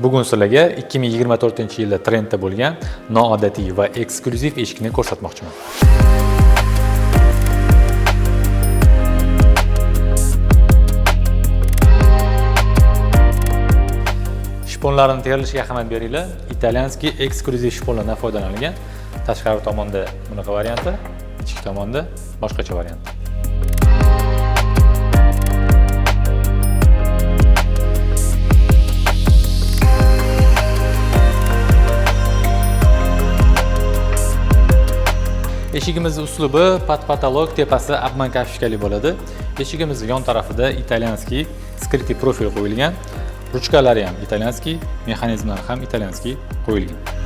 Bugun sizlarga 2024-yilda trendda bo'lgan noodatiy va eksklyuziv eshikni ko'rsatmoqchiman. Shponlarning terilishiga ahamiyat beringlar. Italyanskiy eksklyuziv shponlardan foydalanilgan. Tashqari tomonda bunaqa varianti, ichki tomonda boshqacha variant. Eshigimizning uslubi pat-patolog, tepasi обман kafishkali bo'ladi. Eshigimizning yon tarafida italyanskiy skrytli profil qo'yilgan. Ruchkalari ham italyanskiy, mexanizmlar ham italyanskiy qo'yilgan.